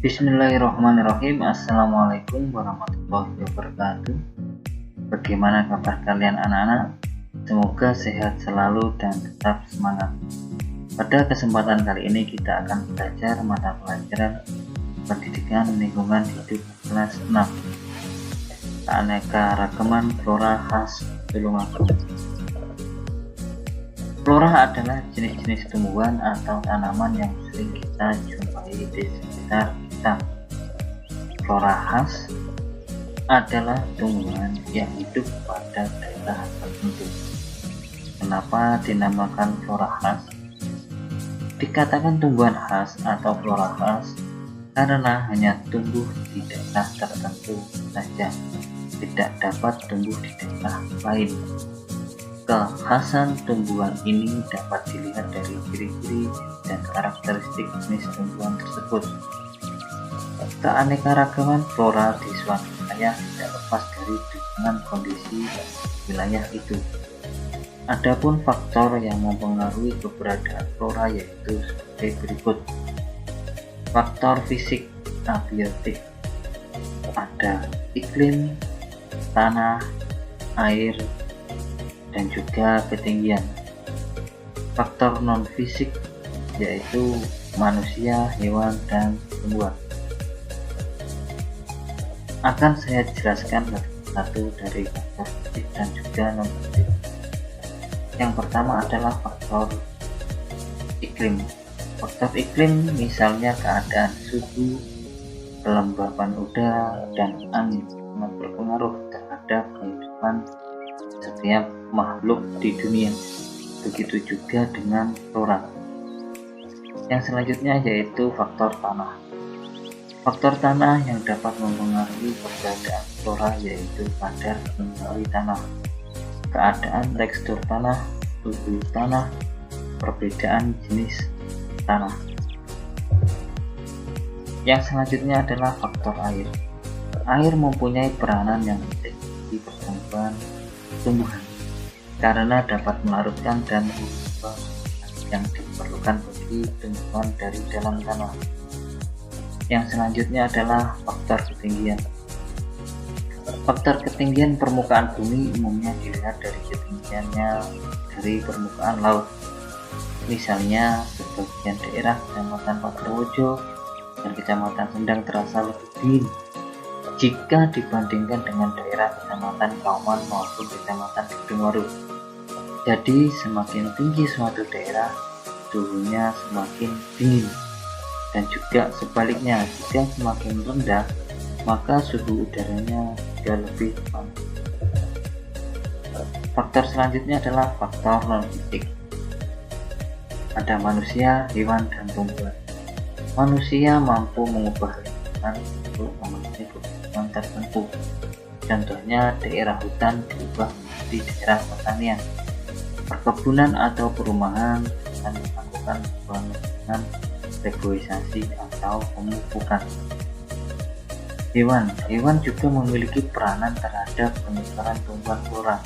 Bismillahirrahmanirrahim. Assalamualaikum warahmatullahi wabarakatuh. Bagaimana kabar kalian anak-anak? Semoga sehat selalu dan tetap semangat. Pada kesempatan kali ini kita akan belajar mata pelajaran pendidikan lingkungan hidup kelas 6, keanekaragaman flora khas Tulungagung. Flora adalah jenis-jenis tumbuhan atau tanaman yang sering kita jumpai di sekitar kita. Flora khas adalah tumbuhan yang hidup pada daerah tertentu. Kenapa dinamakan flora khas? Dikatakan tumbuhan khas atau flora khas karena hanya tumbuh di daerah tertentu saja, tidak dapat tumbuh di daerah lain. Kekhasan tumbuhan ini dapat dilihat dari ciri-ciri dan karakteristik jenis tumbuhan tersebut. Keanekaragaman flora di suatu wilayah tidak lepas dari dukungan kondisi wilayah itu. Adapun faktor yang mempengaruhi keberadaan flora yaitu sebagai berikut. Faktor fisik abiotik, ada iklim, tanah, air, dan juga ketinggian. Faktor non fisik yaitu manusia, hewan, dan tumbuhan. Akan saya jelaskan satu dari faktor fisik dan juga non fisik. Yang pertama adalah faktor iklim. Faktor iklim misalnya keadaan suhu, kelembapan udara, dan angin sangat berpengaruh terhadap kehidupan setiap makhluk di dunia. Begitu juga dengan flora. Yang selanjutnya yaitu faktor tanah. Faktor tanah yang dapat mempengaruhi keberadaan flora yaitu kadar mineral tanah, keadaan tekstur tanah, suhu tanah, perbedaan jenis tanah. Yang selanjutnya adalah faktor air. Air mempunyai peranan yang penting di pertumbuhan tumbuhan karena dapat melarutkan dan mengubah yang diperlukan bagi tumbuhan dari dalam tanah. Yang selanjutnya adalah faktor ketinggian. Faktor ketinggian permukaan bumi umumnya dilihat dari ketinggiannya dari permukaan laut. Misalnya sebagian daerah Kecamatan Pasuruan dan Kecamatan Sendang terasa lebih dingin jika dibandingkan dengan daerah Kecamatan Kauman maupun Kecamatan Kedungwaru. Jadi semakin tinggi suatu daerah, suhunya semakin dingin, dan juga sebaliknya, jika semakin rendah maka suhu udaranya juga lebih panas. Faktor selanjutnya adalah faktor non fisik. Ada manusia, hewan, dan tumbuhan. Manusia mampu mengubah lingkungan untuk memenuhi kebutuhan tertentu. Contohnya daerah hutan diubah menjadi daerah pertanian, perkebunan atau perumahan dengan melakukan pengembangan, reboisasi atau pemupukan. Hewan juga memiliki peranan terhadap penyebaran tumbuhan flora,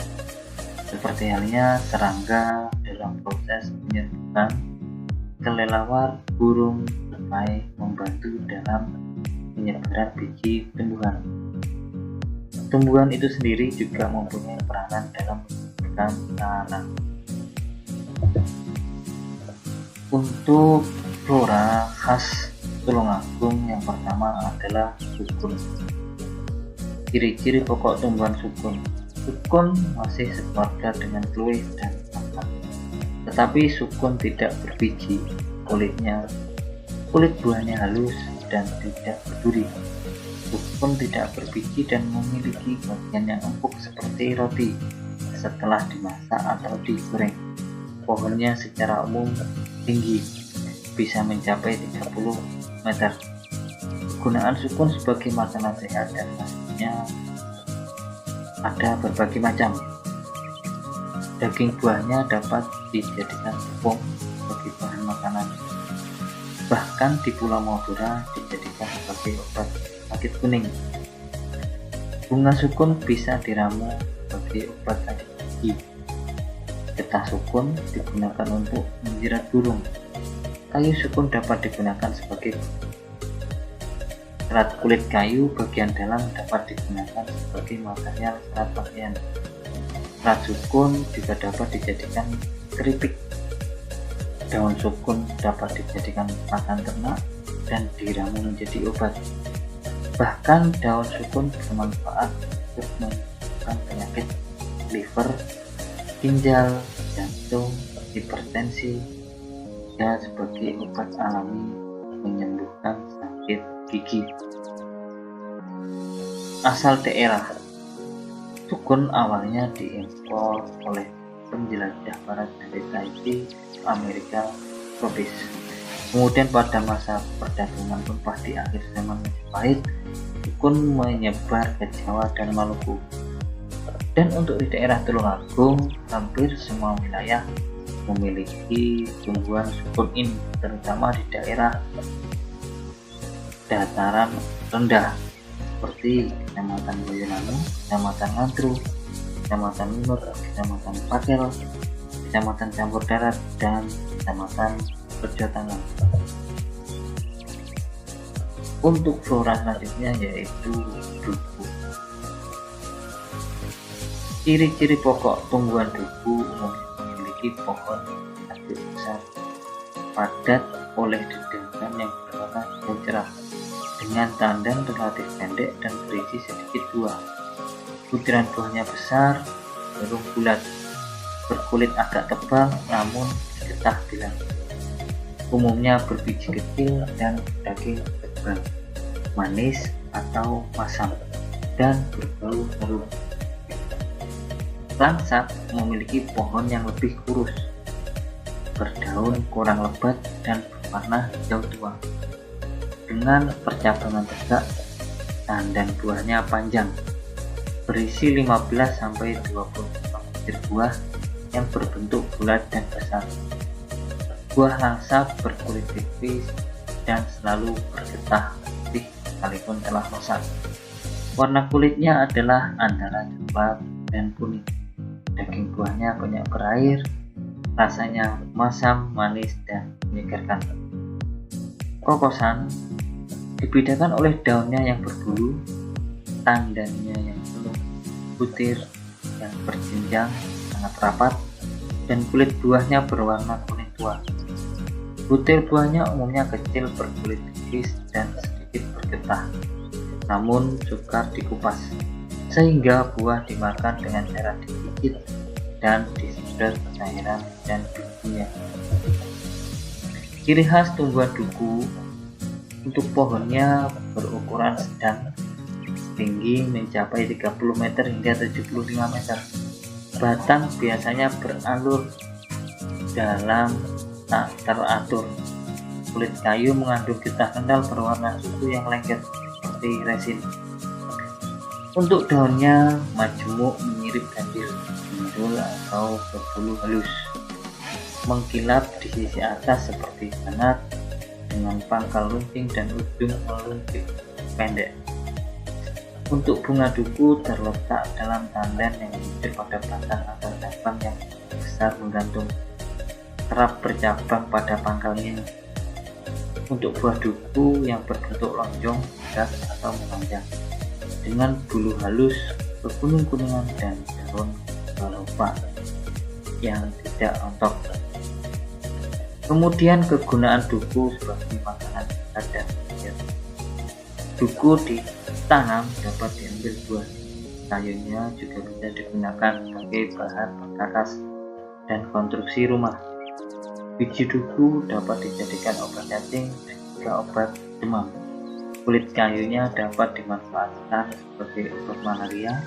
seperti halnya serangga dalam proses penyerbukan, kelelawar, burung, tupai membantu dalam penyebaran biji tumbuhan. Tumbuhan itu sendiri juga mempunyai peranan dalam menyuburkan tanah. Untuk flora khas Tulungagung yang pertama adalah sukun. Ciri-ciri pokok tumbuhan sukun. Sukun masih sekeluarga dengan kluwih dan mangga. Tetapi sukun tidak berbiji. Kulit buahnya halus dan tidak berduri. Sukun tidak berbiji dan memiliki bagian yang empuk seperti roti setelah dimasak atau digoreng. Pohonnya secara umum tinggi, bisa mencapai 30 meter. Penggunaan sukun sebagai makanan sehat dan hasilnya ada berbagai macam. Daging buahnya dapat dijadikan tepung sebagai bahan makanan. Bahkan di Pulau Madura dijadikan sebagai obat sakit kuning. Bunga sukun bisa diramu sebagai obat sakit gigi. Getah sukun digunakan untuk menjirat burung. Kayu sukun dapat digunakan sebagai Serat kulit kayu bagian dalam dapat digunakan sebagai material serat pakaian. Serat sukun juga dapat dijadikan keripik. Daun sukun dapat dijadikan pakan ternak dan diramu menjadi obat. Bahkan daun sukun bermanfaat untuk menyembuhkan penyakit liver, ginjal, jantung, hipertensi, dan sebagai obat alami menyembuhkan sakit gigi. Asal daerah. Sukun awalnya diimpor oleh penjelajah barat dari Tahiti, Amerika tropis. Kemudian pada masa perdagangan tumpah di akhir zaman Majapahit, sukun menyebar ke Jawa dan Maluku. Dan untuk di daerah Tulungagung, hampir semua wilayah memiliki tumbuhan sukun ini, terutama di daerah dataran rendah seperti Kecamatan Boyolali, Kecamatan Ngantru, Kecamatan Munur, Kecamatan Pakel, Kecamatan Campur Darat, dan Kecamatan Rejo Tangan. Untuk flora selanjutnya yaitu duku. Ciri-ciri pokok tumbuhan duku umumnya memiliki pohon aktif besar, padat oleh dedaunan yang berwarna hijau cerah, dengan tandan relatif pendek dan berisi sedikit buah. Butiran buahnya besar, cenderung bulat, berkulit agak tebal namun getah bilang. Umumnya berbiji kecil dan daging tebal, manis atau masam, dan berbau harum. Langsat memiliki pohon yang lebih kurus, berdaun kurang lebat dan berwarna hijau tua, dengan percabangan tegak, tandan buahnya panjang, berisi 15-20 butir buah yang berbentuk bulat dan besar. Buah langsat berkulit tipis dan selalu bergetah putih sekalipun telah rusak. Warna kulitnya adalah antara coklat dan kuning. Daging buahnya banyak berair, rasanya masam, manis, dan menyegarkan. Kokosan dibedakan oleh daunnya yang berbulu, tandannya yang penuh, butir yang berjenjang sangat rapat, dan kulit buahnya berwarna kuning tua. Butir buahnya umumnya kecil, berkulit tipis, dan sedikit bergetah, namun sukar dikupas, sehingga buah dimakan dengan cara digigit dan disedot cairan dan bumbunya. Ciri khas tumbuhan duku, untuk pohonnya berukuran sedang, tinggi mencapai 30 meter hingga 75 meter. Batang biasanya beralur dalam tak teratur. Kulit kayu mengandung getah kental berwarna susu yang lengket seperti resin. Untuk daunnya majemuk, menyirip ganjil, gundul atau berbulu halus, mengkilap di sisi atas seperti granat, dengan pangkal runcing dan ujung meluncur pendek. Untuk bunga duku terletak dalam tandan yang menyisir pada batang atau cabang yang besar menggantung, kerap bercabang pada pangkalnya. Untuk buah duku yang berbentuk lonjong, bulat atau memanjang, dengan bulu halus, kekuning-kuningan, dan daun berupa yang tidak rontok. Kemudian kegunaan duku sebagai makanan dan hias. Duku ditanam dapat diambil buah, kayunya juga bisa digunakan sebagai bahan perkakas dan konstruksi rumah. Biji duku dapat dijadikan obat cacing dan juga obat demam. Kulit kayunya dapat dimanfaatkan sebagai obat malaria.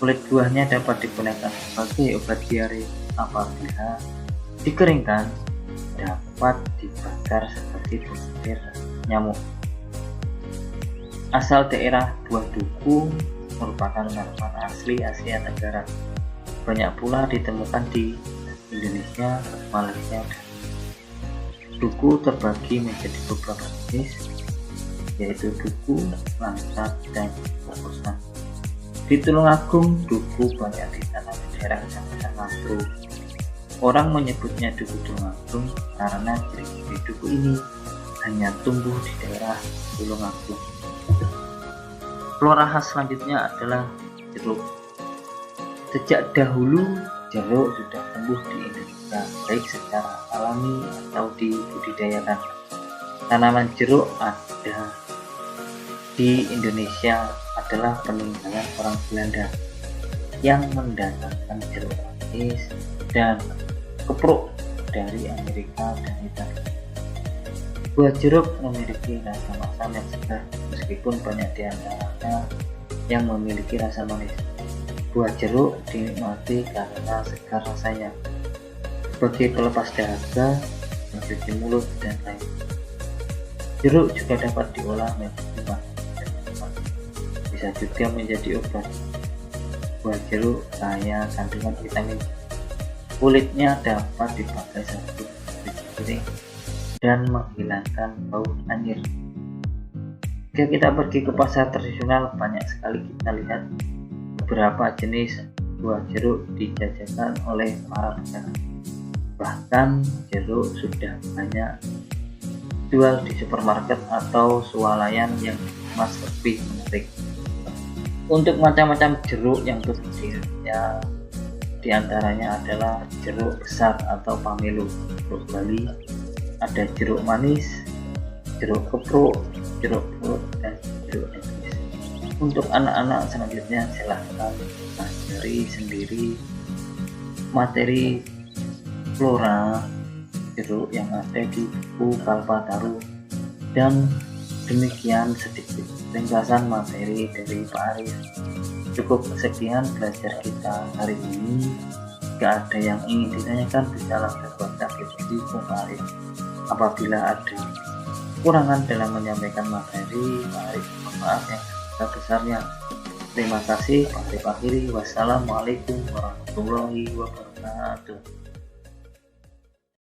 Kulit buahnya dapat digunakan sebagai obat diare. Apabila dikeringkan, dapat dibakar sebagai pengusir nyamuk. Asal daerah buah duku merupakan tanaman asli Asia Tenggara. Banyak pula ditemukan di Indonesia, Malaysia, dan duku terbagi menjadi beberapa jenis, yaitu duku, langsat, dan kokosan. Di Tulungagung, duku banyak ditanam di daerah Kecamatan Ngantru. Orang menyebutnya duku Tulungagung karena ciri-ciri duku ini hanya tumbuh di daerah Tulungagung. Flora khas selanjutnya adalah jeruk. Sejak dahulu jeruk sudah tumbuh di Indonesia, baik secara alami atau dibudidayakan. Tanaman jeruk ada di Indonesia adalah peninggalan orang Belanda yang mendatangkan jeruk nipis dan keprok dari Amerika dan Italia. Buah jeruk memiliki rasa asam yang segar, meskipun banyak di antaranya yang memiliki rasa manis. Buah jeruk dinikmati karena segar rasanya, sebagai pelepas dahaga, mencuci mulut, dan lain. Jeruk juga dapat diolah menjadi minuman, bisa juga menjadi obat. Buah jeruk kaya kandungan vitamin C. Kulitnya dapat dipakai sebagai piring dan menghilangkan bau anyir. Jika kita pergi ke pasar tradisional, banyak sekali kita lihat beberapa jenis buah jeruk dijajakan oleh para pedagang. Bahkan jeruk sudah banyak jual di supermarket atau swalayan yang dikemas lebih menarik. Untuk macam-macam jeruk yang kecil, ya diantaranya adalah jeruk besar atau pamelo. Jeruk Bali, ada jeruk manis, jeruk keprok, jeruk purut, dan jeruk nipis. Untuk anak-anak selanjutnya silahkan pelajari sendiri materi flora jeruk yang ada di buku Kalpataru. Dan demikian sedikit ringkasan materi dari Pak Arif. Cukup sekian belajar kita hari ini. Jika ada yang ingin ditanyakan, bisa langsung kontak di Pak Arif. Apabila ada kekurangan dalam menyampaikan materi, Pak Arif mohon maaf yang sebesar-besarnya. Terima kasih. Pak Arif akhiri. Wassalamualaikum warahmatullahi wabarakatuh.